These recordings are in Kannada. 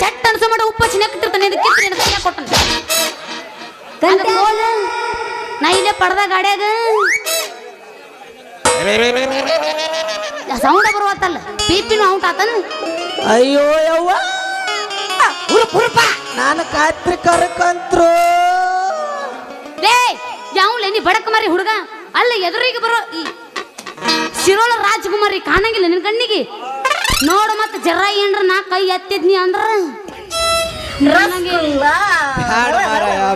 ಚಟ್ ಅನ್ಸೋ ಮಾಡ ಉಪ್ಪ ಚಿನ್ನಕ್ಕಿರ್ತಾನೆ ಕೊಟ್ಟನ ನಾ ಇಲ್ಲೇ ಪಡ್ದ ಗಾಡ್ಯಾಗ ಸೌಂಡ ಬರುವತ್ತಲ್ಲ ಪಿಪಿನೂ ಔಟ್ ಆತನ. ಅಯ್ಯೋ ಯವ್ವ ನಾನು ಕಾತ್ರಿ ಕರ್ಕಂತ್ರು ಯಾವ್ಲೆ ನೀ ಬಡಕ ಮಾರಿ ಹುಡುಗ ಅಲ್ಲ ಎದುರಿಗೆ ಬರೋ ಈ ಶಿರೋಳ ರಾಜಕುಮಾರಿ ಕಾಣಂಗಿಲ್ಲ ನಿನ್ ಕಣ್ಣಿಗೆ ನೋಡು ಮತ್ತೆ ಜರ ಏನ್ರ ನಾ ಕೈ ಎತ್ತಿದ್ನಿ ಅಂದ್ರ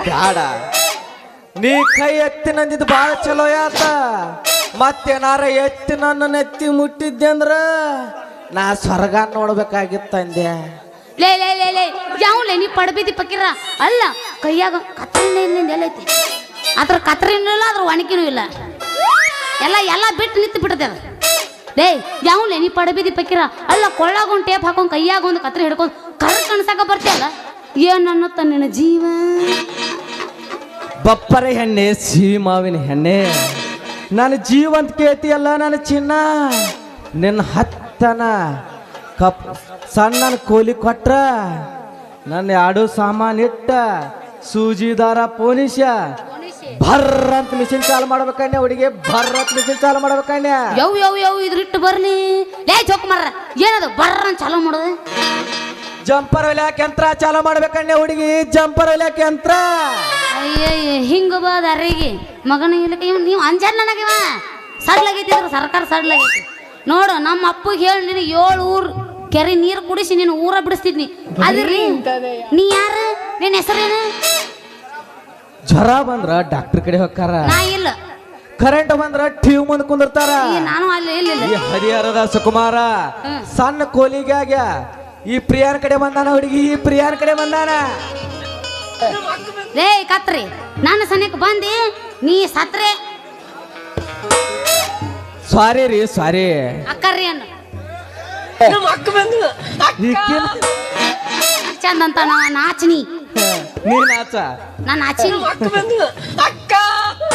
ಬ್ಯಾಡ ನೀ ಕೈ ಎತ್ತಿ ನಂದಿದ್ದು ಬಾಳ ಚಲೋ ಯಾತ ಮತ್ತೇನಾರ ಎತ್ತಿ ನನ್ನ ಎತ್ತಿ ಮುಟ್ಟಿದ್ದೆ ಅಂದ್ರ ನಾ ಸ್ವರ್ಗ ನೋಡ್ಬೇಕಾಗಿತ್ತಂದೆ. ಲೇ ಲೇ ಲೇ ಲೇ ಯಾವ್ಲೆ ನೀ ಪಡಬಿದ್ದಿ ಪಕ್ಕಿರ ಅಲ್ಲ ಕೈಯಾಗ ಕತ್ತರಿನಿಂದ ಎಲ್ಲೈತಿ ಅದ್ರ ಕತ್ತರಿನೂ ಇಲ್ಲ ಅದ್ರ ಒಣಕಿನೂ ಇಲ್ಲ ಎಲ್ಲ ಬಿಟ್ಟು ನಿಂತು ಬಿಟ್ಟದೆ ಅದು. ಲೇ ಯಾವ್ಲೆ ನೀ ಪಡಬಿದ್ದಿ ಪಕ್ಕಿರ ಅಲ್ಲ ಕೊಳ್ಳಾಗ ಒಂದು ಟೇಪ್ ಹಾಕೊಂಡು ಕೈಯಾಗ ಒಂದು ಕತ್ತರಿ ಹಿಡ್ಕೊಂಡು ಕರ್ ಕಣ್ಸಾಕ ಬರ್ತಿಯಲ್ಲ ಏನ್ ಅನ್ನತ್ತ ನಿನ್ನ ಜೀವ. ಬಪ್ಪರೆ ಹೆಣ್ಣೆ ಸಿಹಿ ಮಾವಿನ ಹೆಣ್ಣೆ ನಾನು ಜೀವಂತ ಕೇತಿಯಲ್ಲ ನನ್ನ ಚಿನ್ನ ನಿನ್ನ ಹತ್ತನ ಕಪ್ ಸಣ್ಣ ಕೋಲಿ ಕೊಟ್ರ ನನ್ನ ಎರಡು ಸಾಮಾನು ಇಟ್ಟ ಸೂಜಿ ದಾರ ಪೋನಿಷ ಭರ್ರ ಅಂತ ಮಿಷಿನ್ ಚಾಲು ಮಾಡ್ಬೇಕಣ್ಣ ಹುಡುಗಿ ಭರ್ರ ಅಂತ ಮಿಷಿನ್ ಚಾಲು ಮಾಡ್ಬೇಕಣ್ಣ. ಯವ್ ಇದ್ರಿಟ್ಟು ಬರ್ಲಿ ಲೇ ಚೌಕ್ ಮಾರ ಏನದು ಬರ್ರ ಅಂತ ಚಾಲು ಮಾಡೋದು ಜಂಪರ್ ಹೊಲ್ಯಾಕ ಯಂತ್ರ ಚಾಲು ಮಾಡ್ಬೇಕಣ್ಣ ಹುಡುಗಿ ಜಂಪರ್ ಹೊಲ್ಯಾಕ ಯಂತ್ರ. ಅಯ್ಯಯ್ಯ ಹಿಂಗ ಬಾದ ಅರಿಗೆ ಮಗನ ಇಲ್ಲಕ ನೀವು ಅಂಜಾರ ನನಗಿವ ಸಡ್ಲಾಗೈತಿದ್ರು ಸರ್ಕಾರ ಸಡ್ಲಾಗೈತಿ ನೋಡು ನಮ್ಮ ಅಪ್ಪಗೆ ಹೇಳಿ ನೀನು 7 ಊರು ಕೆರೆ ನೀರು ಕುಡಿಸಿ ನೀನು ಊರ ಬಿಡಿಸ್ತಿದ್ನಿ ಅದ್ರಿ ನೀ ಯಾರು ನಿನ್ನ ಹೆಸರೇನು? ಜ್ವರ ಬಂದ್ರ ಡಾಕ್ಟರ್ ಕಡೆ ಹೋಗ್ತಾರ ನಾ ಇಲ್ಲ ಕರೆಂಟ್ ಬಂದ್ರ ಟಿವಿ ಮುಂದೆ ಕುಂದಿರ್ತಾರ. ನಾನು ಅಲ್ಲಿ ಇಲ್ಲ ಹರಿಹರದ ಸುಕುಮಾರ ಸಣ್ಣ ಕೋಲಿಗಾಗ ಈ ಪ್ರಿಯಾನ್ ಕಡೆ ಬಂದಾನ ಹುಡುಗಿ ಈ ಪ್ರಿಯಾನ್ ಕಡೆ ಬಂದಾನ. ರೇ ಕತ್ರಿ ನಾನು ಸನಿಕ್ ಬಂದಿ ನೀ ಸತ್ರೆ ಸಾರಿ ರೀ ಸಾರಿ ಅಕ್ಕರ್ರಿ ಅನ್ನು ಚಂದ ಅಂತ ನಾಚಿನಿ ನೀ ನಾಚ ನಾನು ನಾಚಿನಿ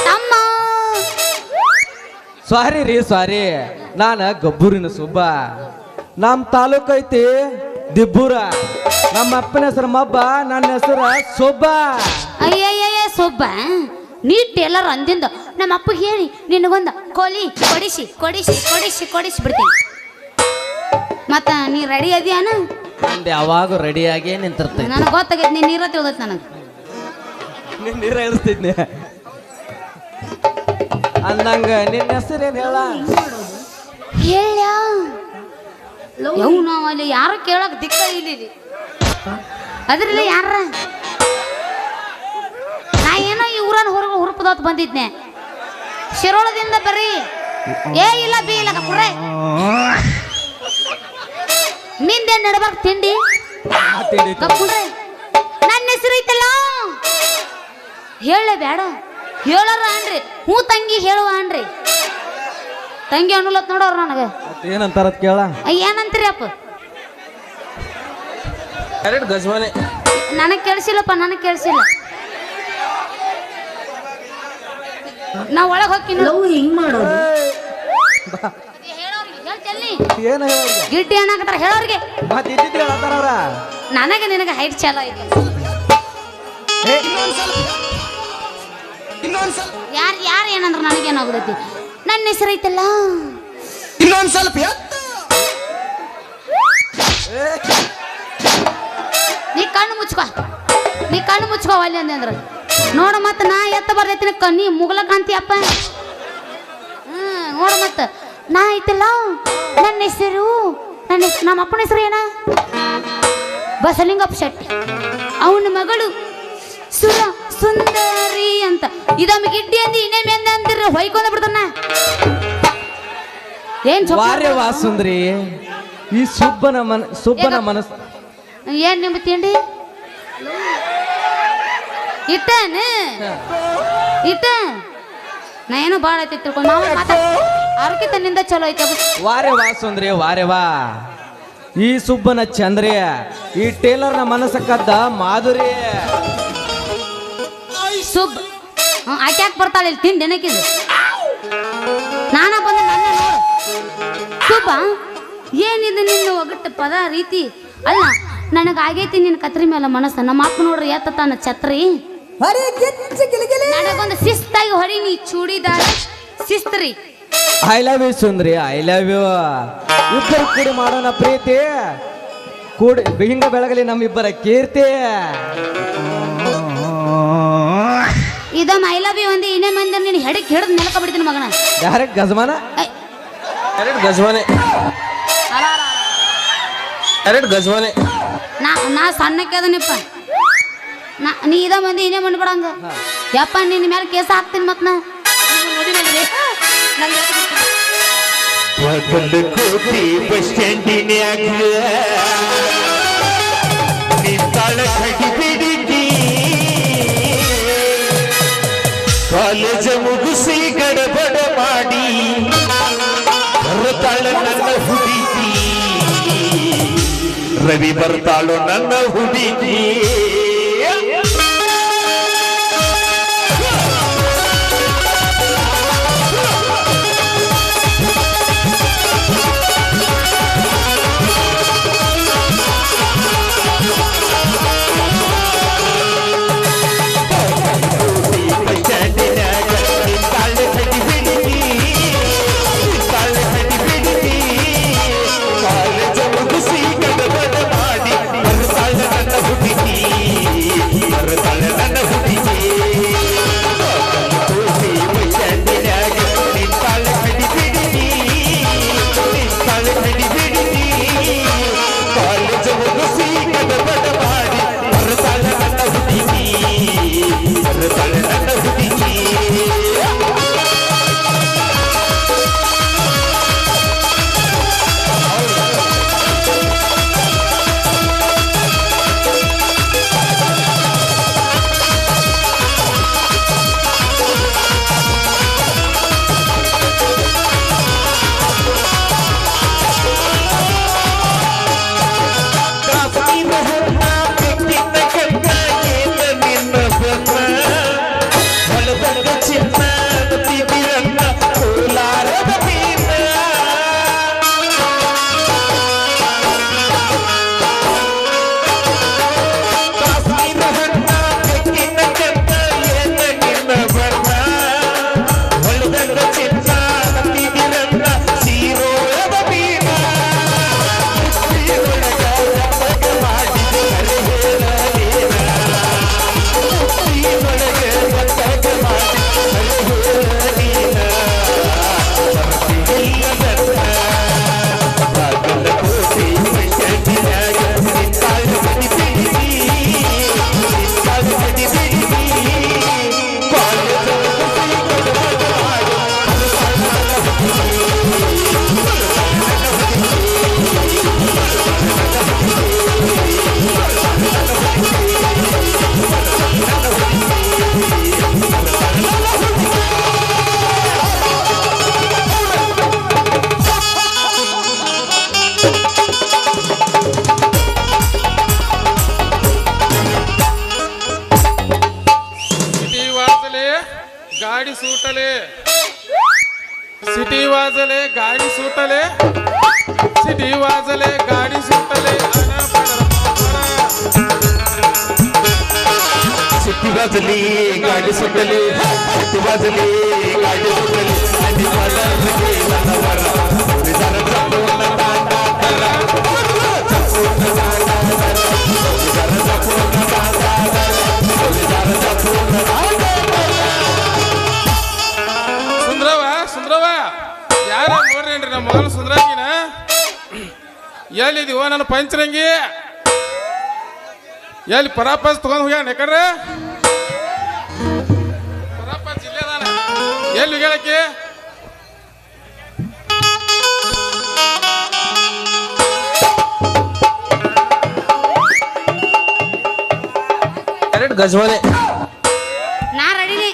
ತಮ್ಮ ಸಾರಿ ರೀ ಸಾರಿ ನಾನ ಗಬ್ಬೂರಿನ ಸುಬ್ಬ ನಮ್ ತಾಲೂಕ್ ಐತಿ ದಿಬ್ಬೂರ ನಮ್ಮ ಅಪ್ಪನ ಹೆಸರು ಮಬ್ಬ ನನ್ನ ಹೆಸರು ಸೊಬ್ಬ. ಅಯ್ಯಯ್ಯ ಸೊಬ್ಬ ನೀ ಟೇಲರ್ ಅಂದಿಂದ ನಮ್ಮ ಅಪ್ಪ ಹೇಳಿ ನಿನಗೊಂದ ಕೋಲಿ ಕೊಡಿಸಿ ಬಿಡ್ತೀನಿ. ಮತ್ತ ನೀ ರೆಡಿ ಅದಿಯಾನ? ಯಾವಾಗ ರೆಡಿಯಾಗಿ ನಿಂತಿರ್ತೇನೆ ನನಗೆ ಗೊತ್ತಾಗೈತಿ ನೀ ನೀರ ತಿಳಿದೈತಿ ನನಗೆ ನಿನ್ ನೀರ ಇಳಿಸ್ತಿದ್ನಿ ಅಂದಂಗ ನಿನ್ನ ಹೆಸರೇನು ಹೇಳ ಯವ್ ನಾವು ಅಲ್ಲಿ ಯಾರು ಕೇಳಕ್ ದಿಕ್ಕ ಇಲ್ಲಿ ಅದ್ರಲ್ಲ ಯಾರ ನಾ ಏನೋ ಈ ಊರನ್ನ ಹೊರಗೆ ಹುರುಪದತ್ ಬಂದಿದ್ನೆ ಶಿರೋಳದಿಂದ ಬರ್ರಿ ಏ ಇಲ್ಲ ಬಿ ಇಲ್ಲ ಕುರ್ರೆ ನಿಂದೆ ನಡ್ಬಾರ್ದು ತಿಂಡಿ ಕಪ್ಪುಡ್ರೆ ನನ್ನ ಹೆಸರು ಐತಲ್ಲ ಹೇಳ ಬೇಡ ಹೇಳರ ಅನ್ರಿ ಹ್ಞೂ ತಂಗಿ ಹೇಳುವ ಅನ್ರಿ ತಂಗಿ ಅನ್ನಲತ್ ನೋಡವ್ರ ನನಗೆ ಏನಂತಾರ ಕೇಳ ಏನಂತೀರಿ ಅಪ್ಪ ಗಜವಾನೆ ನನಗೆ ಕೇಳಿಸಿಲ್ಲಪ್ಪ ನನಗೆ ಕೇಳಿಸಿಲ್ಲ ನಾ ಒಳಗೆ ಹೋಗಿ ಹಿಂಗ್ ಮಾಡೋದು ಏನು ಗಿಡ್ಡಿ ಅನ್ನಕತ್ತಾರ ಹೇಳೋರಿಗೆ ಹೇಳತ್ತಾರ ನನಗೆ ನಿನಗೆ ಹೈಟ್ ಚಾಲ ಐತಿ ಯಾರು ಏನಂದ್ರ ನನಗೇನಾಗ್ತೈತಿ ನನ್ನ ಹೆಸರು ಐತಲ್ಲ ಇನ್ನೊಂದ್ ಸ್ವಲ್ಪ ನೀ ಕಣ್ಣು ಮುಚ್ಕೋ ಅಲ್ಲಿ ಅಂದ್ರ ನೋಡು ಮತ್ತ ನಾ ಎತ್ತ ಬರ್ತೈತಿ ನೀ ಮುಗಲ ಕಾಂತಿಯಪ್ಪ ನೋಡು ಮತ್ತ ನಾ ಐತಲ್ಲ ನನ್ನ ಹೆಸರು ನಮ್ಮ ಅಪ್ಪನ ಹೆಸರು ಏನ ಬಸಲಿಂಗಪ್ಪ ಶೆಟ್ಟಿ ಅವನ ಮಗಳು ಸುಂದರಿ ಅಂತ ಇದಮ್ಮ ಗಿಡ್ಡಿ ಅಂದಿ ಇನ್ನೇ ಮೆಂದೆ ಅಂದಿರ ಹೊಯ್ಕೊಂಡ ಬಿಡ್ತಾನ ಏನ್ ವಾರ್ಯವಾ ಸುಂದ್ರಿ ಈ ಸುಬ್ಬನ ಮನಸ್ಸು ಏನ್ ನಿಂಬ ತಿಂಡಿ ಇಟ್ಟ ನಾ ಏನೋ ಭಾಳ ಐತಿ ತಿಳ್ಕೊಂಡು ನಾವು ಆರೋಗ್ಯ ತನ್ನಿಂದ ಚಲೋ ಐತೆ ವಾರ್ಯವಾ ಸುಂದ್ರಿ ವಾರ್ಯವಾ ಈ ಸುಬ್ಬನ ಚಂದ್ರಿಯ ಈ ಟೇಲರ್ನ ಮನಸ್ಸ ಕದ್ದ ಮಾಧುರಿ ಸುಬ್ ಆಕೆ ಯಾಕೆ ಬರ್ತಾಳೆ ಇಲ್ಲಿ ತಿಂದು ನೆನಕಿದ್ದು ನಾನ ಬಂದ ನನ್ನ ನೋಡು ಸುಬ್ಬ ಏನಿದೆ ನಿನ್ನ ಒಗಟ್ಟು ಪದ ರೀತಿ ಅಲ್ಲ ನನಗೆ ಆಗೈತಿ ನಿನ್ನ ಕತ್ರಿ ಮೇಲೆ ಮನಸ್ಸು. ನಮ್ಮ ಅಪ್ಪ ನೋಡ್ರಿ ಎತ್ತಾನ ಛತ್ರಿ, ನನಗೊಂದು ಶಿಸ್ತಾಗಿ ಹೊಡಿ ನೀ ಚೂಡಿದಾರ ಶಿಸ್ತ್ರಿ. ಐ ಲವ್ ಯು ಸುಂದ್ರಿ, ಐ ಲವ್ ಯು. ಇಬ್ಬರು ಕೂಡಿ ಮಾಡೋಣ ಪ್ರೀತಿ, ಕೂಡಿ ಹಿಂಗ ಬೆಳಗಲಿ ನಮ್ಮಿಬ್ಬರ ಕೀರ್ತಿ. ಇದಮ್ಮ ಐ ಲವ್ ಯು ಅಂದಿ ಇನ್ನೇ ಮಂದಿ ನೀನು ಹೆಡಕ್ ಹಿಡಿದು ನೆಲಕ ಬಿಡ್ತೀನಿ ಮಗನ. ಡೈರೆಕ್ಟ್ ಗಜಮಾನ, ಎರಡು ಗಜವಾನೆ, ಎರಡು ಗಜವಾನೆ. ನಾ ಸಣ್ಣಕ್ಕೆ ಅದನಿಪ್ಪ. ನೀ ಇದ ಮಂದಿ ಇನ್ನೇ ಮಾಡ್ಬಿಡಂಗ. ಯಪ್ಪ ನಿನ್ನ ಮೇಲೆ ಕೇಸ ಹಾಕ್ತೀನಿ ಮತ್ ನಾ ಕೋಟಿ ಬಸ್ ಸ್ಟ್ಯಾಂಡಿನ್ಯಾಗ ನಿಂತಾಳ ಕಡಿಬಿಡಿಕಿ ಕಾಲೇಜ ಮುಗಿಸಿ ಗಡಬಡ ಮಾಡಿ ಬರ್ತಾಳ ನನ್ನ ಹುಡುಗಿ, ರವಿ ಬರ್ತಾಳು ನನ್ನ ಹುಡುಗಿ. गाड़ी सूटले सिटी वाजले गाड़ी सूटले सिटी वाजले गाड़ी सूटले सिटी वाजली गाड़ी सुटली सिटी वाजली गाड़ी सुटली आणि मला सगळे जनावर विचार जपून बांधा करा जपून बांधा विचार जपून बांधा विचार जपून बांधा ಸುಂದ್ರವ ಯಾರ ನೋಡ್ರೇನ್ರಿ ನಮ್ಮ ಮೊದಲು ಸುಂದ್ರಂಗಿನ ಎಲ್ಲಿದೀವ ನನ್ನ ಪಂಚರಂಗಿ ಎಲ್ಲಿ ಪರಾಪಸ್ ತಗೊಂಡ್ ಹೋಗ್ಯಾನ ಯಾಕಂದ್ರೆ ಪರಾಪಸ್ ಜಿಲ್ಲೆದಾನ ಎಲ್ಲಿ ಹೇಳಕ್ಕೆ ಎರಡು ಗಜವಾನೆ ನಾ ರೆಡಿನಿ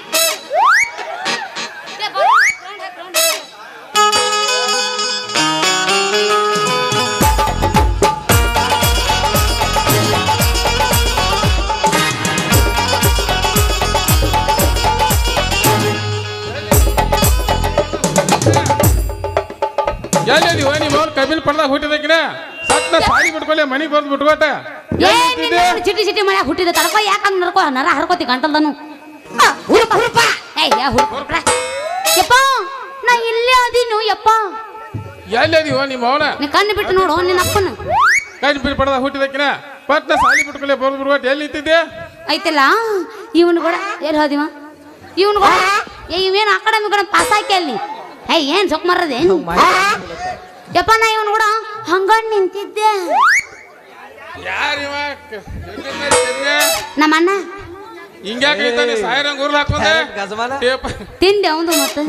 ಎಲ್ಲಿದೀವ ನಿಮ್ಮ ಕಬಿಲ್ ಪಡ್ದಾಗ ಹುಟ್ಟಿದಕ್ಕಿನ ಸತ್ನ ಸಾರಿ ಬಿಡ್ಕೊ ತಡ್ಕೊಲೆ ಮನಿಗೆ ಬಂದು ಬಿಟ್ಕೊಟ ಚಿಟಿ ಚಿಟಿ ಮನ್ಯಾಗ ಹುಟ್ಟಿದ ತಡ್ಕೊ ಯಾಕಂದ್ ನಡ್ಕೊ ನರ ಹರ್ಕೋತಿ ಗಂಟಲ್ದನು ಯಪ್ಪ ನಾ ಇಲ್ಲೇ ಅದೀನು ಯಪ್ಪ ಎಲ್ಲಿ ಅದೀವ ನಿಮ್ಮ ಅವನ ನೀ ಕಣ್ಣು ಬಿಟ್ಟು ನೋಡು ನಿನ್ನ ಅಪ್ಪನ ಕಣ್ಣು ಬಿಟ್ಟು ಪಡೆದ ಹುಟ್ಟಿದಕ್ಕಿನ ಪಟ್ನ ಸಾಲಿ ಬಿಟ್ಕೊಲೆ ಬಂದು ಬಿಟ್ಕೊಟ್ಟು ಎಲ್ಲಿ ನಿಂತಿದ್ದೆ ಐತಲ್ಲ ಇವನು ಕೂಡ ಎಲ್ಲಿ ಹೋದಿವ ಇವನು ಕೂಡ ಇವೇನು ಅಕಾಡೆಮಿ ಕೂಡ ಪಾಸ್ ಹಾಕಿ ಅಲ್ಲಿ ಏನ್ ಸೊಕ್ ಮರದೆ ಯಪ್ಪ ನಾ ಇವನು ಕೂಡ ಹಂಗ ನಿಂತಿದ್ದೆ ಯಾರಿವ ನಮ್ಮ ಅಣ್ಣ ಹಿಂಗ್ಯಾಕೆ ನಿಂತಾನೆ ಸಾಯಿರಂಗ್ ಊರ್ಲ ಹಾಕೊಂಡೆ ಗಜಮಾನ ಟೇಪ್ ತಿಂದೆ ಅವಂದು ಮತ್ತೆ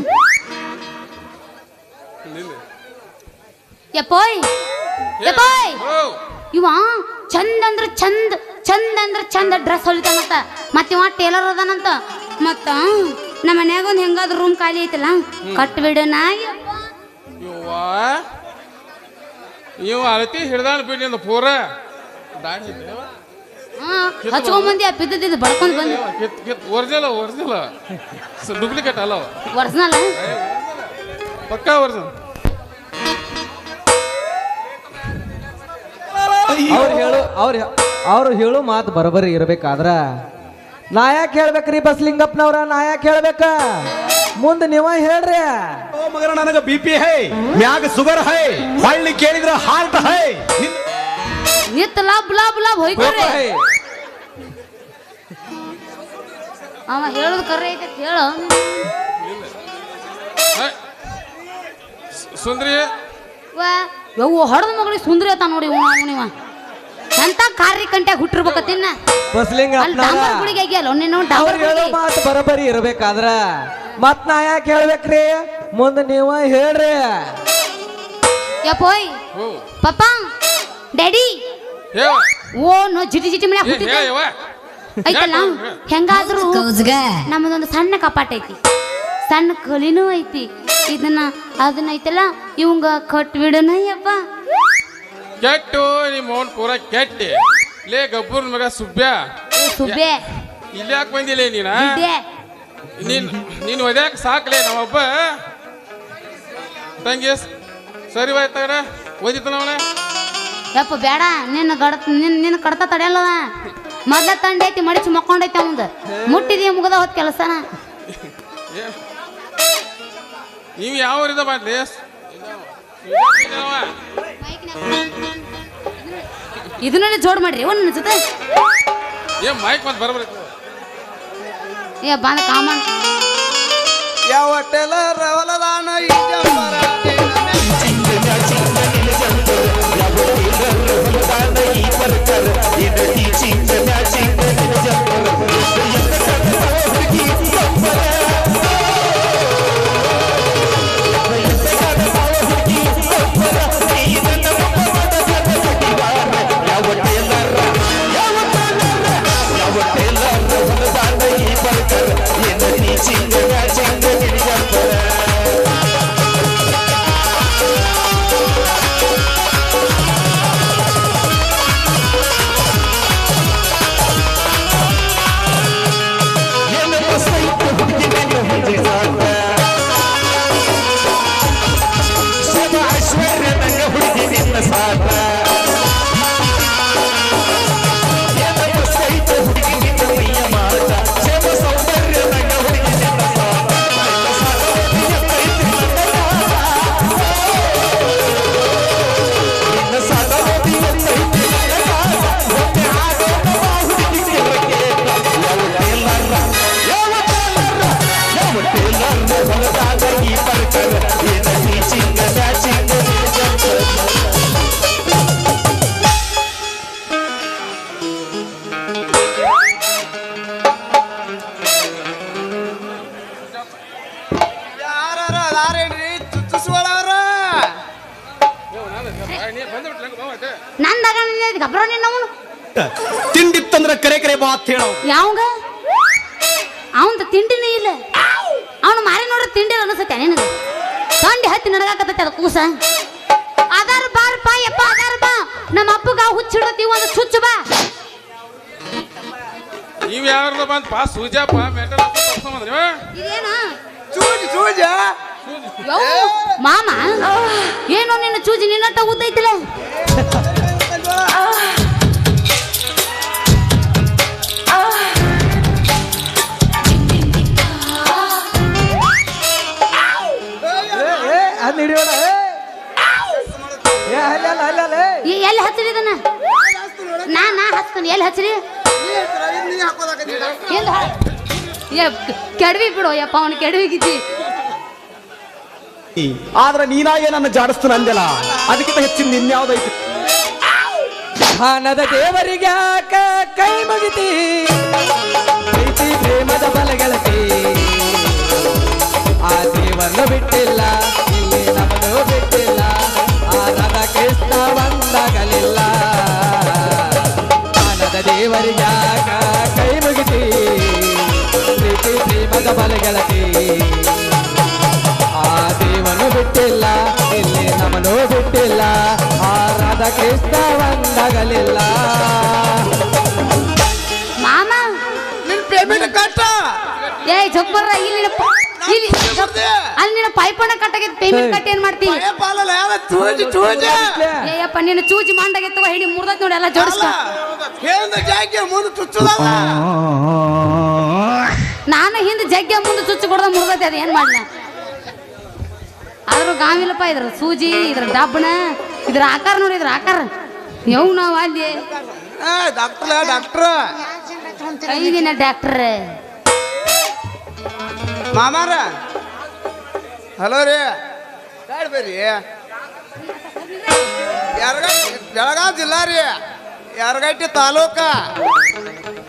ಯಪ್ಪೋಯ್ ಯಪ್ಪೋಯ್ ಇವ ಚಂದ ಅಂದ್ರ ಚಂದ ಚಂದ ಅಂದ್ರ ಚಂದ ಡ್ರೆಸ್ ಹೊಲಿತಾನಂತ ಮತ್ತ ಇವ ಟೇಲರ್ ಅದಾನಂತ ಮತ್ತ ನಮ್ಮ ಮನ್ಯಾಗ ಒಂದ್ ಹೆಂಗಾದ್ರು ರೂಮ್ ಖಾಲಿ ಐತಲ್ಲ ಕಟ್ಬಿಡು ನಾ ಇವ ಅಳತಿ ಹಿಡ್ದಾನ ಬಿಡಿ ಪೂರ ದಾಡಿ ಹಚ್ಕೊಂಡ್ ಬಂದಿ ಆ ಬಿದ್ದಿದ್ದು ಬಡ್ಕೊಂಡ್ ಬಂದಿ ಒರಿಜಿನಲ್ ಡೂಪ್ಲಿಕೇಟ್ ಅಲ್ಲ ಒರ್ಜಿನಲ್ ಪಕ್ಕಾ ಒರಿಜಿನಲ್ ಅವ್ರು ಹೇಳು ಮಾತು ಬರೋಬ್ಬರಿ ಇರ್ಬೇಕಾದ್ರ ನಾ ಯಾಕೆ ಹೇಳ್ಬೇಕ್ರಿ ಬಸ್ಲಿಂಗಪ್ಪನವ್ರ ನಾ ಯಾಕೆ ಹೇಳ್ಬೇಕ ಮುಂದೆ ನೀವ ಹೇಳ್ರಿ ಮಗನ ನನಗ BP ಹೈ ಮ್ಯಾಗ ಶುಗರ್ ಹೈ ಹಳ್ಳಿ ಕೇಳಿದ್ರ ಹಾರ್ಟ್ ಹೈ ನಿತ್ ಲಾಬ್ ಲಾಬ್ ಲಾಬ್ ಹೋಯ್ತಾರೆ ಅವ ಹೇಳುದು ಕರ್ರೆ ಐತೆ ಹೇಳು ಸುಂದ್ರಿ ಯವ್ವ ಹೊಡೆದ ಮಗಳಿಗೆ ಸುಂದ್ರಿ ಆತ ನೋಡಿ ಅವನಿವ ಎಂತ ಕಾರ್ಯ ಕಂಟ್ಯಾಗ ಹುಟ್ಟಿರ್ಬೇಕತ್ತಿನ್ನ ಅಲ್ಲಿ ಬಸ್ಲಿಂಗಪ್ಪನವ್ರ ಡಾಂಬರ್ ಗುಡಿಗೆ ಆಗ್ಯಾಲ ನೀನು ಅವ್ರು ಡಾಂಬರ್ ಹೇಳೋ ಗುಡಿಗೆ ಮಾತು ಬರೋಬ್ಬರಿ ಇರ್ಬೇಕಾದ್ರ ಮತ್ ನಾ ಯಾಕೆ ಹೇಳ್ಬೇಕ್ರಿ ಮುಂದೆ ನೀವ ಹೇಳ್ರಿ ಯಪ್ಪೋಯ್ ಪಪ್ಪ ಡ್ಯಾಡಿ ಹೇವ ಓ ನೋ ಜಿಟಿ ಜಿಟಿ ಮನ್ಯಾಗ ಹುಟ್ಟಿದ್ದೆ ಹೇವ ಐತಲ್ಲ ಹೆಂಗಾದ್ರೂ ನಮ್ಮದೊಂದು ಸಣ್ಣ ಕಪಾಟ ಐತಿ ಸಣ್ಣ ಕಲಿನೂ ಐತಿ ಅದನ್ನ ಐತಲ್ಲ ಇವಂಗ ಕಟ್ಬಿಡನ ಯಪ್ಪ ಕೆಟ್ಟು ನಿಮ್ಮ ಮೌನ್ ಪೂರ ಕೆಟ್ಟಿ ಲೇ ಗಬ್ಬೂರ್ ಮಗ ಸುಬ್ಬ್ಯ ಸುಬ್ಬೆ ಇಲ್ಲಿ ಯಾಕೆ ಬಂದಿಲ್ಲ ನೀನ ಇದ್ದೆ ನೀನು ಒದ್ಯಾಕ ಸಾಕ್ಲೆ ನಮ್ಮಬ್ಬ ತಂಗಿ ಸರಿ ಬಾಯ್ತಾಗ ಓದಿತ್ತನವನ ಯಪ್ಪ ಬೇಡ ನಿನ್ನ ಕಡ್ತ ತಡೆಯಲ್ಲವ ಮೊದ್ಲ ತಂಡೈತಿ ಮಡಿಸಿ ಮಕ್ಕೊಂಡೈತಿ ಅವಂದ ಮುಟ್ಟಿದೀಯ ಮುಗದ ಹೊತ್ತು ಕೆಲಸನ ನೀವು ಯಾವ ಊರಿಂದ ಮಾಡ್ಲಿ ಇದನ್ನೇ ಜೋಡ್ ಮಾಡ್ರಿ ನನ್ನ ಜೊತೆ ಮೈಕ್ ಮತ್ತೆ ಬರಬರ ಏ ಬಂದ ಕಾಮನ್ ಯಾವ ಟೆಲರ್ ಅವಲದಾನ ತಿಂಡಿತ್ತಂದ್ರ ಕರೆ ಕರೆ ಮಾತ್ ಹೇಳ ಯಾವಂಗ ಅವಂದ ತಿಂಡಿನೇ ಇಲ್ಲ ಅವನು ಮಾರಿ ನೋಡ್ರ ತಿಂಡಿ ಅನಿಸುತ್ತೆ ನಿನಗೆ ತಂಡಿ ಹತ್ತಿ ನಡಗಾಕತ್ತೈತೆ ಅದ ಕೂಸ ಅದಾರ ಬಾರ್ ಪಾ ಯಪ್ಪ ಅದಾರ ಬಾ ನಮ್ಮ ಅಪ್ಪಗ ಹುಚ್ಚಿಡತ್ತೀವಿ ಒಂದು ಚುಚ್ಚು ಬಾ ನೀವು ಯಾವ್ದು ಬಂದ್ ಪಾ ಸೂಜಪ್ಪ ಮೆಟಲ್ ಇದೇನ ಚೂಜ ಮಾಮ ಏನೋ ನಿನ್ನ ಚೂಜಿ ನಿನ್ನಟ್ಟ ಉದ್ದೈತಿಲ್ಲ ನಾನು ಎಲ್ಲಿ ಹಚ್ಚ್ರಿ ಎಂದು ಕೆಡವಿ ಬಿಡು ಯಪ್ಪ ಅವನು ಕೆಡವಿಗಿದ್ದಿ ಆದ್ರೆ ನೀನಾಗೆ ನನ್ನ ಜಾಡಿಸ್ತು ಅಂದೆಲ್ಲ ಅದಕ್ಕಿಂತ ಹೆಚ್ಚಿನ ಇನ್ಯಾವ್ದೈತಿ ಹಣದ ದೇವರಿಗ್ಯಾಕ ಕೈ ಮುಗಿತಿ ಪ್ರೀತಿ ಪ್ರೇಮದ ಬಲಗೆಳತಿ ಆ ದೇವರನ್ನು ಬಿಟ್ಟಿಲ್ಲ ಇಲ್ಲಿ ನಮ್ಮನ್ನು ಬಿಟ್ಟಿಲ್ಲ ಆ ರಾಧ ಕೃಷ್ಣ ಒಂದಾಗಲಿಲ್ಲ ಹಣದ ದೇವರಿಗ್ಯಾಕ ಕೈ ಮುಗಿತಿ ಪ್ರೀತಿ ಪ್ರೇಮದ ಬಲಗೆಳತಿ ಆ ದೇವನು ಬಿಟ್ಟಿಲ್ಲ ಇಲ್ಲಿ ನಮ್ಮನ್ನು ಬಿಟ್ಟಿಲ್ಲ ಆ ರಾಧ ಕೃಷ್ಣ ಒಂದಾಗಲಿಲ್ಲ ಮಾಮ ನಿನ್ ಪೇಮೆಂಟ್ ಕಟ್ಟ ಏ ಜೊಬ್ಬರ ಇಲ್ಲಿ ಅಲ್ಲಿ ನಿನ್ನ ಪೈಪಣ್ಣ ಕಟ್ಟಾಗಿತ್ತು ಪೇಮೆಂಟ್ ಕಟ್ಟಿ ಏನ್ ಮಾಡ್ತೀನಿ ಏಯಪ್ಪ ನೀನು ಚೂಜಿ ಮಂಡಾಗಿತ್ತವ ಹಿಡಿ ಮುರ್ದತ್ ನೋಡಿ ಎಲ್ಲ ಜೋಡಿಸ್ಕೊ ನಾನು ಹಿಂದೆ ಜಗ್ಗ ಮುಂದೆ ಚುಚ್ಚು ಕೊಡ್ದ ಮುರ್ದೈತೆ ಅದು ಏನ್ ಮಾಡ್ಲ ಆದ್ರೂ ಗಾವಿಲ್ಲಪ್ಪ ಇದ್ರ ಸೂಜಿ ಇದ್ರ ಡಬ್ಬಣ ಇದ್ರ ಆಕಾರ ನೋಡಿ ಇದ್ರ ಆಕಾರ ಯವ್ ನಾವು ಅಲ್ಲಿ ಡಾಕ್ಟರ್ ಐದಿನ ಡಾಕ್ಟರ್ ಮಾಮಾರ ಹಲೋ ರೀ ಬರ್ರಿ ಬೆಳಗಾವ್ ಜಿಲ್ಲಾ ರೀ ಯಾರಗಟ್ಟಿ ತಾಲೂಕ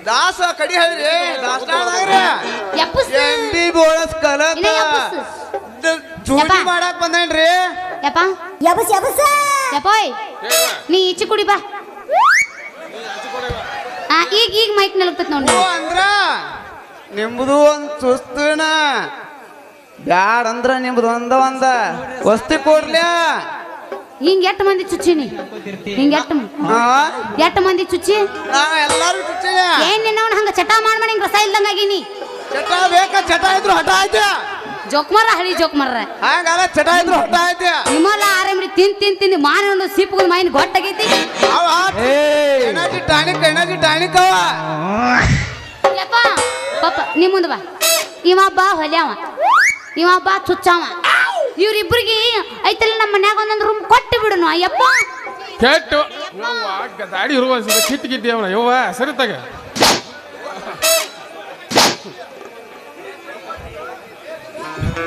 ದಾಸ ಕಡಿ ಹೇಳ್ರಿ ದಾಸ್ತಾಳ್ರಿ MBBS ಕಲತ ಚೂಟಿ ಮಾಡಕ್ ಬಂದೇನ್ರಿ ಯಪ್ಪ ಯಪ್ಪೋಯ್ ನೀ ಈಚೆ ಕುಡಿ ಬಾ ಈಗ ಮೈಕ್ ನಲಗ್ತತ್ ನೋಡಿ ಅಂದ್ರ ನಿಮ್ದು ಒಂದ್ ಸುಸ್ತನ ಬ್ಯಾಡ ಅಂದ್ರ ನಿಮ್ದು ಒಂದ ವಸ್ತಿ ಕೊಡ್ಲ್ಯಾ ಹಿಂಗ್ ಎಟ್ಟು ಮಂದಿ ಚುಚ್ಚಿನಿ ಹಿಂಗ್ ಎಟ್ಟು ಮಂದಿ ಚುಚ್ಚಿ ಎಲ್ಲಾರು ಚುಚ್ಚಿಲ್ಲ ಏನ್ ನಿನ್ನವನ್ ಹಂಗ ಚಟ ಮಾಡ್ಮಾಡ ಹಿಂಗ ರಸ ಇಲ್ದಂಗ ಆಗೀನಿ ಚಟ ಬೇಕ ಚಟ ಇದ್ರು ಹಠ ಆಯ್ತ ಜೋಕ್ಮಾರ ಹಳಿ ಜೋಕ್ಮಾರ ಹಂಗಲ್ಲ ಚಟ ಇದ್ರು ಹಠ ಆಯ್ತ ನಿಮ್ಮಲ್ಲ ಆರಾಮ್ರಿ ತಿಂದು ಮಾನ ಒಂದು ಸಿಪ್ಪು ಮೈನ್ ಗೊಟ್ಟಾಗೈತಿ ಎನರ್ಜಿ ಟಾನಿಕ್ ಅವ ಯಪ್ಪ ಪಾಪ ನಿಮ್ಮ ಮುಂದೆ ಬಾ ಇವ ಬಾ ಹೊಲ್ಯಾವ ಇವ ಬಾ ಚುಚ್ಚಾವ ಇವ್ರಿಬ್ರಿಗೆ ಐತಲ್ಲ ನಮ್ಮ ಮನ್ಯಾಗ ಒಂದೊಂದು ರೂಮ್ ಕೊಟ್ಟು ಬಿಡುನು ಅಯ್ಯಪ್ಪ ಕೆಟ್ಟು ದಾಡಿ ಇರುವ ಕಿತ್ತು ಗಿದ್ದಿ ಅವನ ಯವ್ವ ಸರಿ ತಗ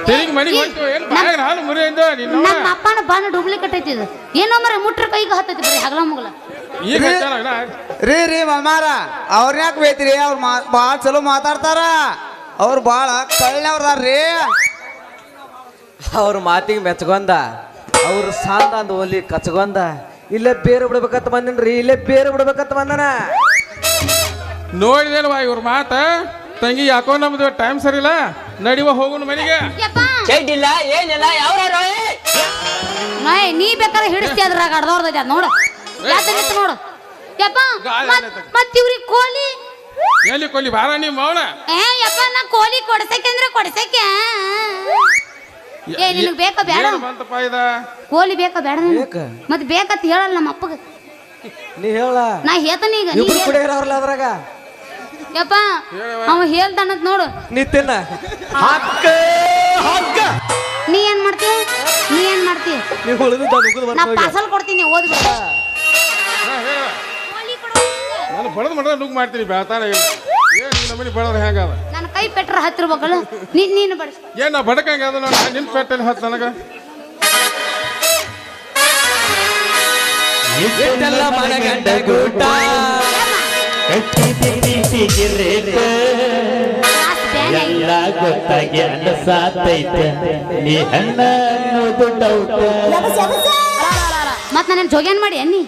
ತೆರಿಗೆ ಮನೆಗೆ ಹೊಂಟು ಏನು ಬಾಯಾಗ ಹಾಲು ಮುರಿಯಿಂದ ನಮ್ಮ ಅಪ್ಪನ ಬಾನ ಡೂಪ್ಲಿಕೇಟ್ ಐತಿ ಇದು ಏನೋ ಮರ ಮುಟ್ರ ಕೈಗೆ ಹತ್ತೈತಿ ಬರೀ ಹಗಲ ಮುಗಲ ಈಗ ರೀ ಮಾಮಾರ ಅವ್ರ ಯಾಕೆ ಬೇಯ್ತಿರಿ ಅವ್ರು ಭಾಳ ಚಲೋ ಮಾತಾಡ್ತಾರ ಅವ್ರು ಭಾಳ ಕಳ್ಳವ್ರದಾರ್ರಿ ಅವ್ರ ಮಾತಿಗೆ ಮೆಚ್ಕೊಂಡ ಅವ್ರ ಸಾಂದ ಅಂದ ಒಲಿ ಕಚ್ಕೊಂಡ ಇಲ್ಲೇ ಬೇರೆ ಬಿಡ್ಬೇಕಂತ ಬಂದನ್ರಿ ಇಲ್ಲೇ ಬೇರೆ ಬಿಡ್ಬೇಕಂತ ಬಂದನ ನೋಡಿದೇಲ್ವಾ ಇವ್ರ ಮಾತ ತಂಗಿ ಯಾಕೋ ನಮ್ದು ಟೈಮ್ ಸರಿಲ್ಲ ನಡಿವ ಹೋಗುಣ ಮನೆಗೆ ಚಡ್ಡಿಲ್ಲ ಏನಿಲ್ಲ ಯಾವ ನೀ ಬೇಕಾದ್ರೆ ಹಿಡಿಸ್ತಿ ಅದ್ರಾಗ ಅರ್ಧವ್ರದೈತಿ ಅದ್ ನೋಡು ಯಾತ ನೋಡು ಯಪ್ಪ ಮತ್ ಇವ್ರಿಗೆ ಕೋಲಿ ಎಲ್ಲಿ ಕೊಲ್ಲಿ ಬಾರ ನೀವು ಮೌನ ಯಪ್ಪ ನಾ ಕೋಲಿ ಕೊಡ್ಸಕ್ಕೆ ಅಂದ್ರೆ ಕೊಡ್ಸಕ್ಕೆ ಏ ನಿನಗೆ ಬೇಕಾ ಬೇಡ ಬಂತಪ್ಪ ಇದ ಕೋಲಿ ಬೇಕಾ ಬೇಡ ಮತ್ತೆ ಬೇಕಂತ ಹೇಳಲ್ಲ ನಮ್ಮ ಅಪ್ಪಗ ನೀ ಹೇಳ ನಾ ಹೇಳ್ತಾನೆ ಈಗ ಇಬ್ರು ಕೂಡ ಇರೋರ್ಲ ಅದ್ರಾಗ ಯಪ್ಪ ಅವ ಹೇಳ್ತಾನಂತ ನೋಡು ನೀ ತಿನ್ನ ನೀ ಏನ್ ಮಾಡ್ತೀಯ ನೀವು ಉಳಿದ ನಾ ಪಾರ್ಸಲ್ ಕೊಡ್ತೀನಿ ಓದ್ಬಿಡ ನಾನು ಬಡದ್ ಮಡ ನುಗ್ ಮಾಡ್ತೀನಿ ಬೆಳ್ತಾನೆ ಇಲ್ಲ ಏನ್ ನಮ್ಮನಿ ಬಡದ್ರ ಹೆಂಗದ ನನ್ನ ಕೈ ಪೆಟ್ರ ಹತ್ತಿರ್ಬೇಕಲ್ಲ ನೀನು ಬಡಿಸ್ ಏನ್ ನಾ ಬಡಕಂಗ ಅದ ನೋಡ ನಿನ್ ಪೆಟ್ಟಲ್ಲಿ ಹತ್ತು ನನಗ ಇಷ್ಟೆಲ್ಲ ಮನಗಂಡ ಗೂಟ ಎಲ್ಲ ಗೊತ್ತಾಗಿ ಅನಸಾತೈತೆ ನೀ ಹಣ್ಣ ಅನ್ನೋದು ಡೌಟ್ ಮತ್ ನನ್ನ ಜೋಗ್ಯಾನ್ ಮಾಡಿ ಅನ್ನಿ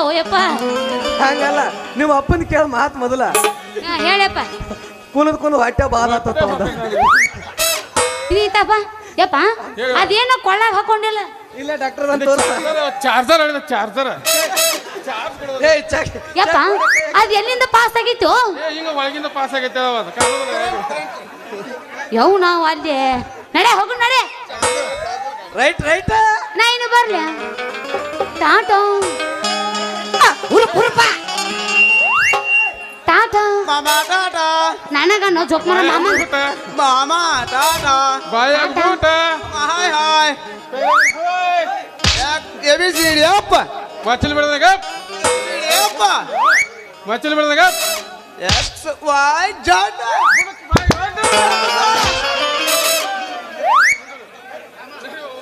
ಓಯಪ್ಪ ಹಂಗಲ್ಲ ನಿಮ್ಮ ಅಪ್ಪನ ಕೇಳ ಮಾತು ಮೊದಲ ಹೇಳಪ್ಪ ಕುಲದ್ ಹೊಟ್ಟೆ ಬಾದ ಆತತ್ತ ಇದೀತಪ್ಪ ಯಪ್ಪ ಅದೇನೋ ಕೊಳ್ಳಾಗ ಹಾಕೊಂಡಿಲ್ಲ ಇಲ್ಲ ಡಾಕ್ಟರ್ ಅಂತ ತೋರ್ಸ ಚಾರ್ಜರ್ ಹೇಳಿದ ಚಾರ್ಜರ್ ಏ ಚೆಕ್ ಯಪ್ಪ ಅದ್ ಎಲ್ಲಿಂದ ಪಾಸ್ ಆಗಿತ್ತು ಹಿಂಗ ಒಳಗಿಂದ ಪಾಸ್ ಆಗೈತೆ ಯವ್ ನಾವು ಅಲ್ಲಿ ನಡೆ ಹೋಗು ನಡೆ ರೈಟ್ ರೈಟ್ ನಾ ಇನ್ನು ಬರ್ಲಿ ಟಾಟಾ ಟಾಟಾ ಮಾಮಾ ಟಾಟಾ ನನಗ ನೋ ಜೋಕ್ ಮಾಡ ಮಾಮ ಮಾಮಾ ಟಾಟಾ ಬಾಯಾಗ ಊಟ ಹಾಯ್ ಹಾಯ್ ABCD ಅಪ್ಪ ಮಚ್ಚಲಿ ಬಿಡದಾಗ ಅಪ್ಪ ಮಚ್ಚಲಿ ಬಿಡದಾಗ XY Z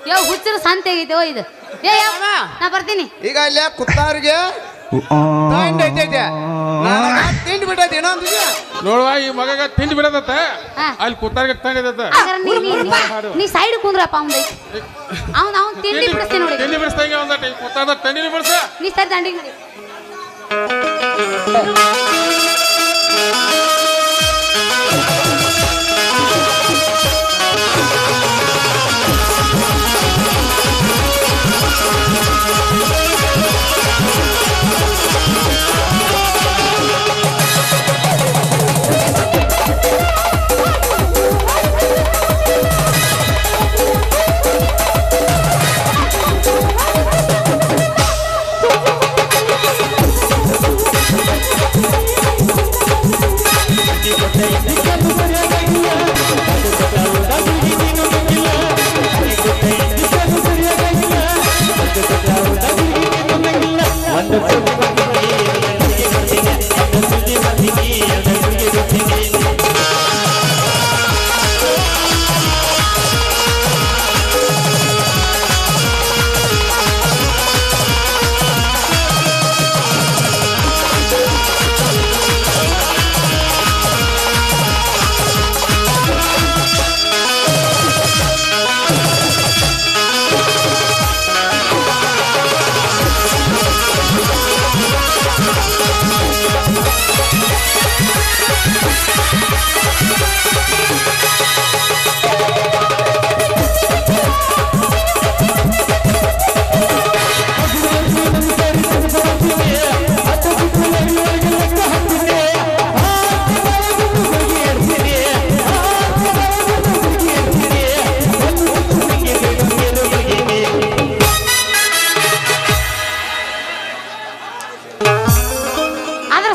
ಯೋ ಹುಚ್ಚರ ಸಂತೆ ಆಗೈತೆ ಓ ಇದು ಏ ಯವ್ವ, ನಾ ಬರ್ತೀನಿ ಈಗ ಇಲ್ಲೇ ಕುತ್ತಾರಿಗೆ ತಿಂಡಿ ಐತೈತೆ ತಿಂಡಿ ಬಿಟ್ಟೈತಿ ಇನ್ನೊಂದು ನೋಡುವ ಈ ಮಗಗ ತಿಂಡಿ ಬಿಡದತ್ತ ಹಾ. ಅಲ್ಲಿ ಕೂತಾರ್ಗೆ ತಂದಿದತ್ತ ಹಾಗಾದ್ರೆ ನೀ ಸೈಡ್ ಕುಂದ್ರಪ್ಪ ಅವ್ನ ಅವ್ನು ತಿಂಡಿ ಬಿಡಿಸ್ತೀನಿ ನೋಡಿ ತಿಂಡಿ ಬಿಡಿಸ್ದಂಗೆ ಒಂದಟ ಈ ಕೂತಾದ ತಂಡಿನಿ ಬಿಡಿಸ ನೀ ಸರಿ ದಂಡಿಗೆ ನೋಡಿ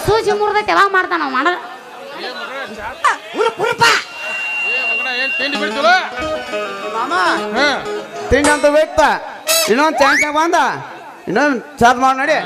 ಸೂಜಿ ಮುರ್ದೈತೆ ಯಾವಾಗ ಮಾಡ್ತಾನ ನಾವು ಮಾಡಲ್ಲ ಏನ್ ತಿಂಡಿ ಬಿಡ್ತಿಲ್ಲ ಮಾಮ ತಿಂಡಿ ಅಂತ ಬೇಕ್ತ ಇನ್ನೊಂದು ಚಾನ್ಸ್ ಬಂದ ಇನ್ನೊಂದು ಚಾರ್ಜ್ ಮಾಡಿ ನೋಡಿ